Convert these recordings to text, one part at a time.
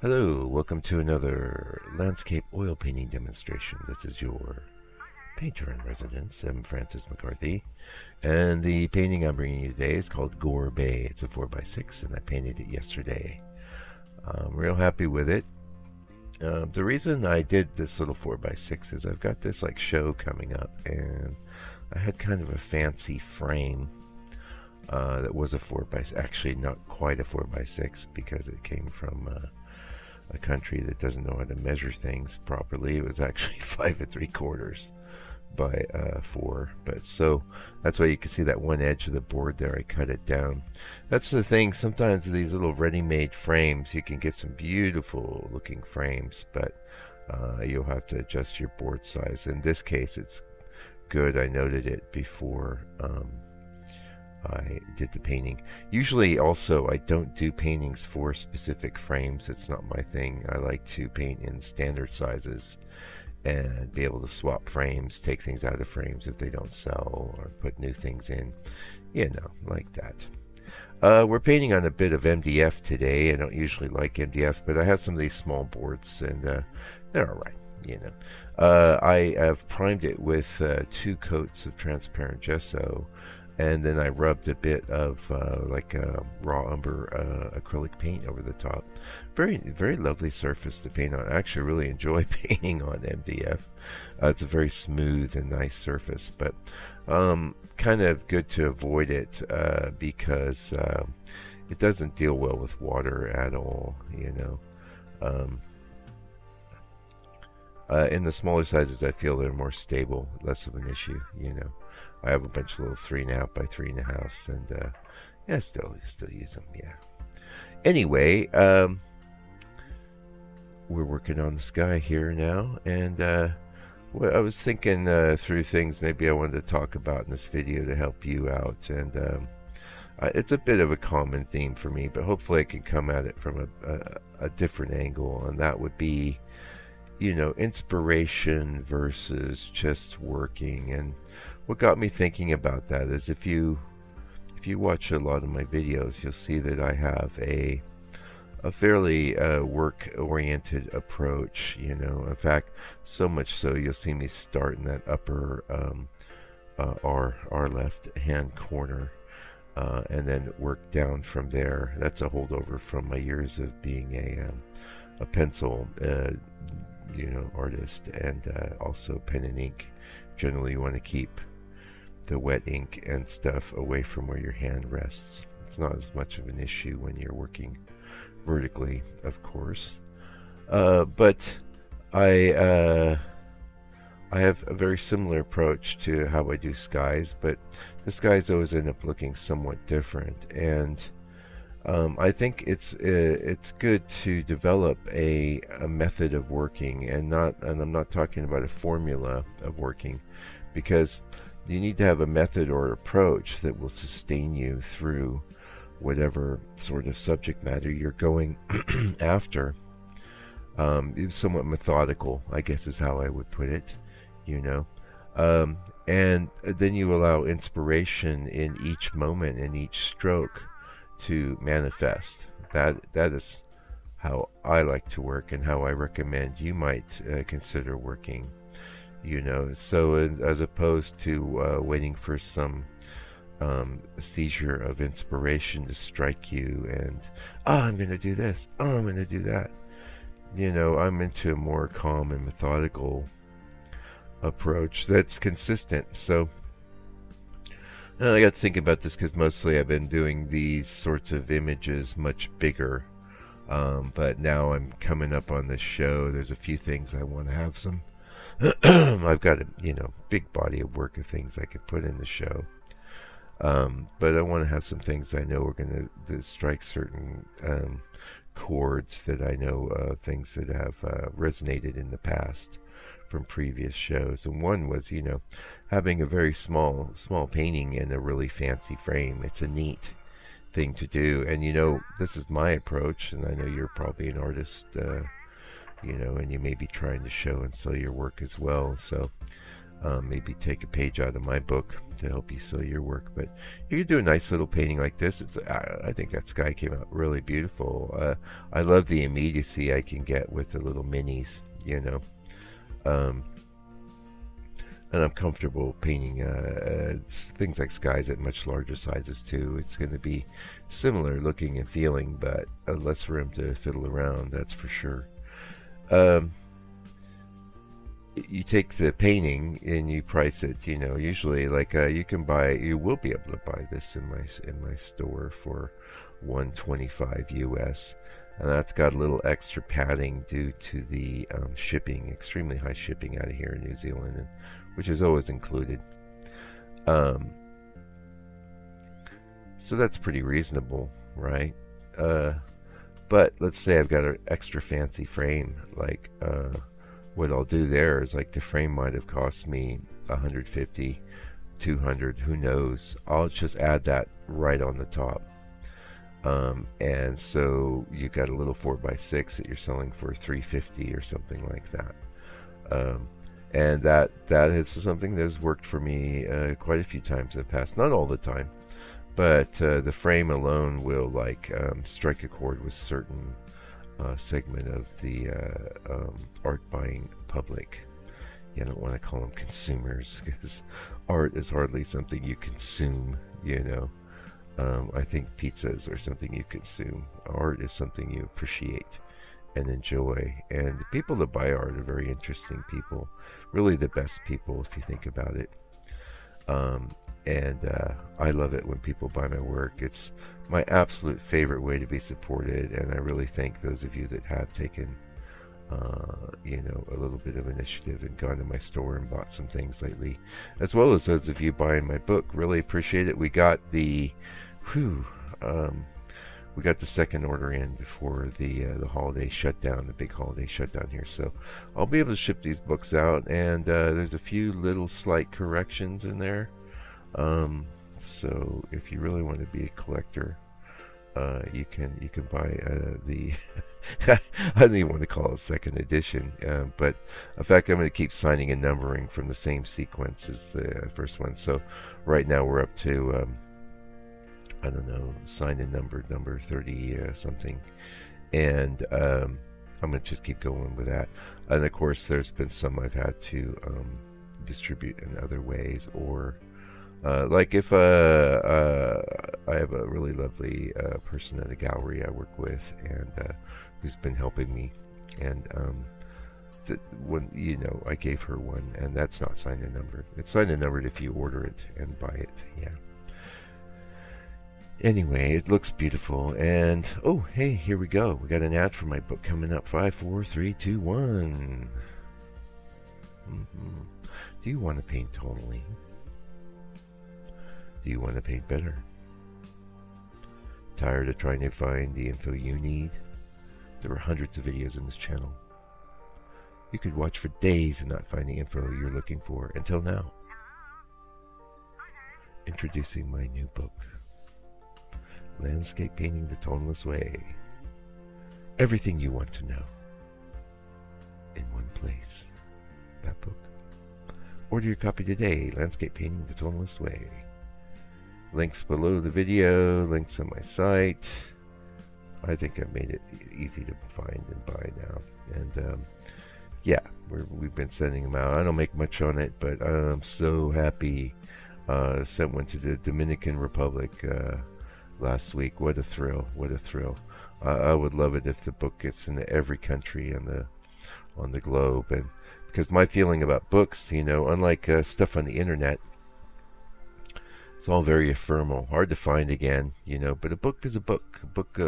Hello, welcome to another landscape oil painting demonstration. This is your painter in residence. I'm Francis McCarthy, and the painting I'm bringing you today is called Gore Bay. It's a 4x6, and I painted it yesterday. I'm real happy with it. The reason I did this little 4x6 is I've got this show coming up, and I had kind of a fancy frame that was a 4x, actually not quite a 4x6 because it came from a country that doesn't know how to measure things properly. It was actually 5 3/4 by 4. But so that's why you can see that one edge of the board there. I cut it down. That's the thing. Sometimes these little ready-made frames, you can get some beautiful looking frames, but you'll have to adjust your board size. In this case, it's good. I noted it before I did the painting. Usually also I don't do paintings for specific frames. It's not my thing. I like to paint in standard sizes and be able to swap frames, take things out of frames if they don't sell, or put new things in, like that. We're painting on a bit of MDF today. I don't usually like MDF, but I have some of these small boards and they're alright. I have primed it with 2 coats of transparent gesso, and then I rubbed a bit of raw umber acrylic paint over the top. Very, very lovely surface to paint on. I actually really enjoy painting on MDF. It's a very smooth and nice surface, but kind of good to avoid it because it doesn't deal well with water at all. In the smaller sizes, I feel they're more stable, less of an issue. I have a bunch of little 3.5 by 3.5s, and yeah, still use them. Yeah. Anyway, we're working on the sky here now, and what I was thinking through things maybe I wanted to talk about in this video to help you out, and it's a bit of a common theme for me, but hopefully I can come at it from a different angle, and that would be inspiration versus just working. And what got me thinking about that is if you watch a lot of my videos, you'll see that I have a fairly work-oriented approach. In fact, so much so you'll see me start in that upper R left hand corner, and then work down from there. That's a holdover from my years of being a pencil artist, and also pen and ink. Generally, you want to keep the wet ink and stuff away from where your hand rests. It's not as much of an issue when you're working vertically, of course. But I have a very similar approach to how I do skies, but the skies always end up looking somewhat different, and I think it's good to develop a method of working, and I'm not talking about a formula of working, because you need to have a method or approach that will sustain you through whatever sort of subject matter you're going after. Somewhat methodical, I guess is how I would put it, and then you allow inspiration in each moment, in each stroke, to manifest. That is how I like to work, and how I recommend you might consider working. So as opposed to waiting for some seizure of inspiration to strike you, and I'm going to do this, I'm going to do that. I'm into a more calm and methodical approach that's consistent. So I got to think about this because mostly I've been doing these sorts of images much bigger, but now I'm coming up on this show. There's a few things I want to have some. I've got a big body of work of things I could put in the show, but I want to have some things I know are going to strike certain chords that I know, things that have resonated in the past from previous shows. And one was, having a very small painting in a really fancy frame. It's a neat thing to do, and this is my approach, and I know you're probably an artist, and you may be trying to show and sell your work as well. So maybe take a page out of my book to help you sell your work. But you could do a nice little painting like this. I think that sky came out really beautiful. I love the immediacy I can get with the little minis, you know. Um, and I'm comfortable painting things like skies at much larger sizes too. It's going to be similar looking and feeling, but less room to fiddle around, that's for sure. Um, you take the painting and you price it. You know, usually like you will be able to buy this in my store for $125 US. And that's got a little extra padding due to the shipping, extremely high shipping out of here in New Zealand, which is always included. Um, so that's pretty reasonable, right? But let's say I've got an extra fancy frame. Like what I'll do there is, like, the frame might have cost me 150, 200, who knows? I'll just add that right on the top. And so you got a little 4x6 that you're selling for 350 or something like that. And that is something that has worked for me quite a few times in the past. Not all the time, but the frame alone will strike a chord with certain segment of the art buying public. Yeah, I don't want to call them consumers, because art is hardly something you consume, you know. I think pizzas are something you consume. Art is something you appreciate and enjoy. And the people that buy art are very interesting people. Really the best people, if you think about it. I love it when people buy my work. It's my absolute favorite way to be supported. And I really thank those of you that have taken a little bit of initiative and gone to my store and bought some things lately, as well as those of you buying my book. Really appreciate it. We got the second order in before the holiday shutdown, the big holiday shutdown here. So I'll be able to ship these books out, and there's a few little slight corrections in there. So if you really want to be a collector, you can buy the I don't even want to call it a second edition, but in fact I'm going to keep signing and numbering from the same sequence as the first one. So right now we're up to I don't know, signed and number 30 something, and I'm going to just keep going with that. And of course there's been some I've had to distribute in other ways, or like if I have a really lovely person at a gallery I work with, and who's been helping me, and when I gave her one, and that's not signed and numbered. It's signed and numbered if you order it and buy it. Yeah. Anyway, it looks beautiful, and oh hey, here we go. We got an ad for my book coming up. 5, 4, 3, 2, 1. Do you want to paint tonally? Do you want to paint better? Tired of trying to find the info you need? There are hundreds of videos in this channel. You could watch for days and not find the info you're looking for, until now. Introducing my new book, Landscape Painting the Toneless Way. Everything you want to know in one place. That book. Order your copy today, Landscape Painting the Toneless Way. Links below the video, links on my site. I think I've made it easy to find and buy now. And yeah, we've been sending them out. I don't make much on it, but I'm so happy. Sent one to the Dominican Republic last week. What a thrill! What a thrill! I would love it if the book gets into every country on the globe. And because my feeling about books, unlike stuff on the internet, it's all very ephemeral, hard to find again, but a book is a book. A book,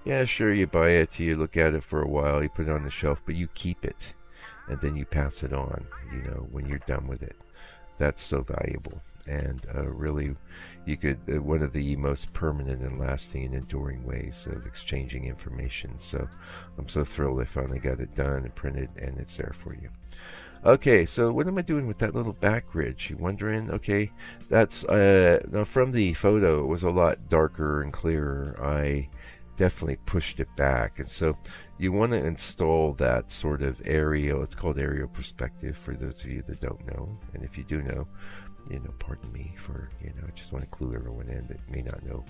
yeah, sure, you buy it, you look at it for a while, you put it on the shelf, but you keep it, and then you pass it on, when you're done with it. That's so valuable. And really, you could, one of the most permanent and lasting and enduring ways of exchanging information. So I'm so thrilled I finally got it done and printed, and it's there for you. Okay, so what am I doing with that little back ridge? You wondering? Okay, that's now from the photo it was a lot darker and clearer. I definitely pushed it back. And so you want to install that sort of aerial, it's called aerial perspective for those of you that don't know. And if you do know, pardon me for, I just want to clue everyone in that may not know.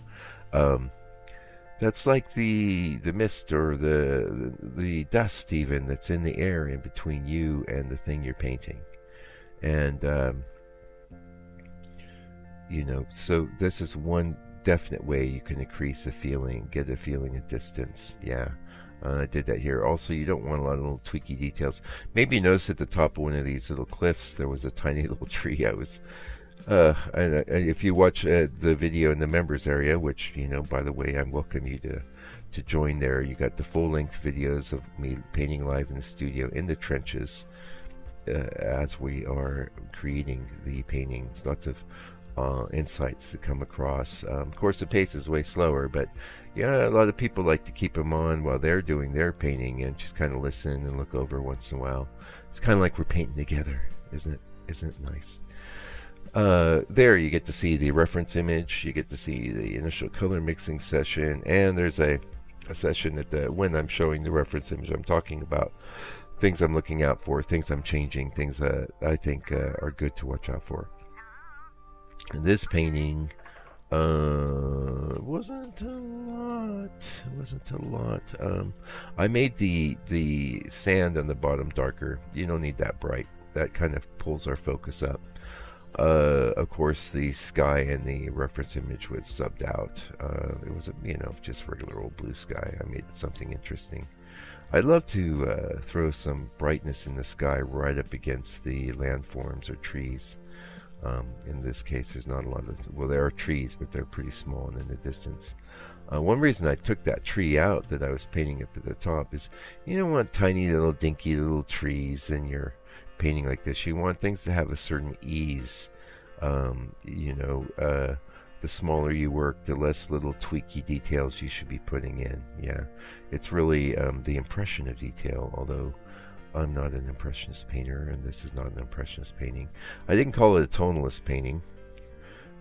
That's like the mist or the dust even that's in the air in between you and the thing you're painting. And so this is one definite way you can increase a feeling, get a feeling of distance. Yeah, I did that here. Also, you don't want a lot of little tweaky details. Maybe you notice at the top of one of these little cliffs there was a tiny little tree. And if you watch the video in the members area, which, by the way, I welcome you to join there. You got the full-length videos of me painting live in the studio in the trenches as we are creating the paintings. Lots of insights to come across. Of course, the pace is way slower, but yeah, a lot of people like to keep them on while they're doing their painting and just kind of listen and look over once in a while. It's kind of like we're painting together, isn't it? Isn't it nice? There you get to see the reference image, you get to see the initial color mixing session, and there's a session at when I'm showing the reference image, I'm talking about things I'm looking out for, things I'm changing, things that I think are good to watch out for. And this painting wasn't a lot. I made the sand on the bottom darker. You don't need that bright. That kind of pulls our focus up. Of course, the sky and the reference image was subbed out. It was, just regular old blue sky. I made something interesting. I'd love to throw some brightness in the sky right up against the landforms or trees. In this case, there's not a lot of, well, there are trees, but they're pretty small and in the distance. One reason I took that tree out that I was painting up at the top is you don't want tiny little dinky little trees in your painting like this. You want things to have a certain ease. The smaller you work, the less little tweaky details you should be putting in. Yeah, it's really the impression of detail, although I'm not an impressionist painter, and this is not an impressionist painting. I didn't call it a tonalist painting,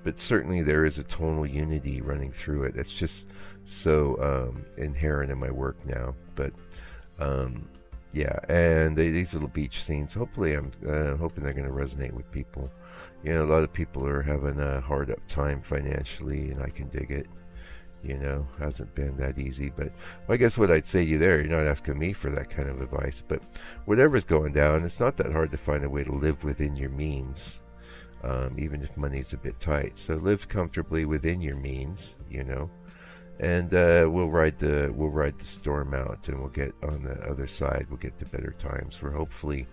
but certainly there is a tonal unity running through it. It's just so inherent in my work now. But yeah, and these little beach scenes, hopefully I'm hoping they're going to resonate with people. A lot of people are having a hard up time financially, and I can dig it. Hasn't been that easy, but I guess what I'd say to you there, you're not asking me for that kind of advice, but whatever's going down, it's not that hard to find a way to live within your means, even if money's a bit tight. So live comfortably within your means, and we'll ride the storm out, and we'll get on the other side. We'll get to better times where hopefully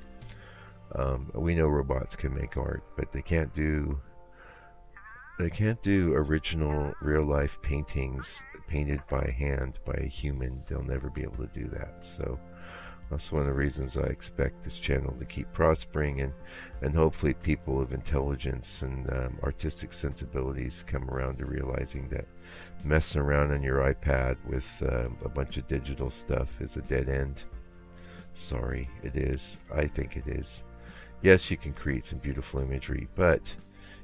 we know robots can make art, but they can't do original real-life paintings painted by hand by a human. They'll never be able to do that. So that's one of the reasons I expect this channel to keep prospering, and hopefully people of intelligence and artistic sensibilities come around to realizing that messing around on your iPad with a bunch of digital stuff is a dead end. Sorry, it is. I think it is. Yes, you can create some beautiful imagery, but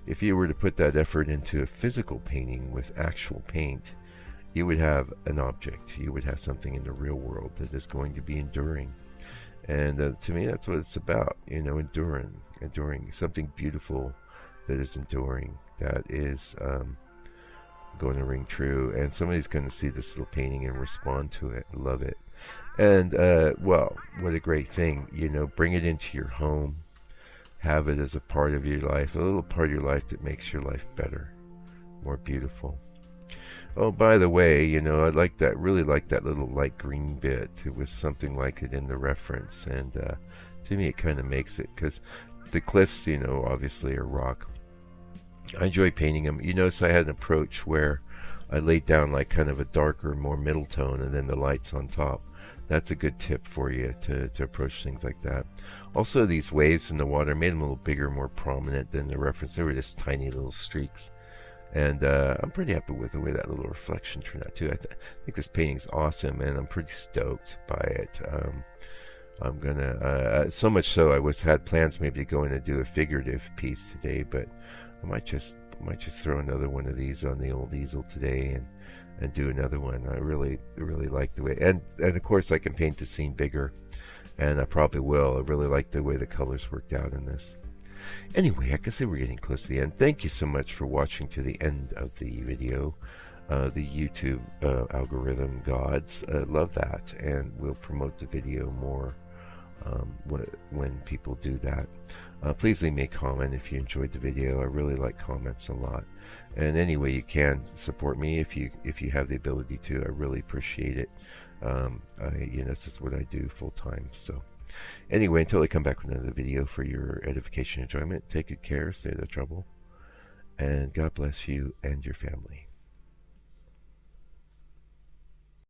if you were to put that effort into a physical painting with actual paint, you would have an object. You would have something in the real world that is going to be enduring. And to me, that's what it's about, enduring something beautiful that is enduring, that is going to ring true. And somebody's going to see this little painting and respond to it, love it. And, well, what a great thing, bring it into your home. Have it as a part of your life, a little part of your life that makes your life better, more beautiful. Oh, by the way, I really like that little light green bit. It was something like it in the reference, and to me it kind of makes it, because the cliffs, obviously are rock. I enjoy painting them. You notice I had an approach where I laid down like kind of a darker, more middle tone, and then the lights on top. That's a good tip for you to approach things like that. Also, these waves in the water made them a little bigger, more prominent than the reference. They were just tiny little streaks. And I'm pretty happy with the way that little reflection turned out too. I think this painting's awesome, and I'm pretty stoked by it. I'm gonna, so much so I had plans maybe to go in and do a figurative piece today, but I might just throw another one of these on the old easel today and do another one. I really like the way, and of course I can paint the scene bigger, and I probably will. I really like the way the colors worked out in this. Anyway, I can see we're getting close to the end. Thank you so much for watching to the end of the video. The YouTube algorithm gods love that, and will promote the video more when people do that. Please leave me a comment if you enjoyed the video. I really like comments a lot. And any way you can support me if you have the ability to. I really appreciate it. This is what I do full time. So anyway, until I come back with another video for your edification and enjoyment, take good care, stay out of trouble, and God bless you and your family.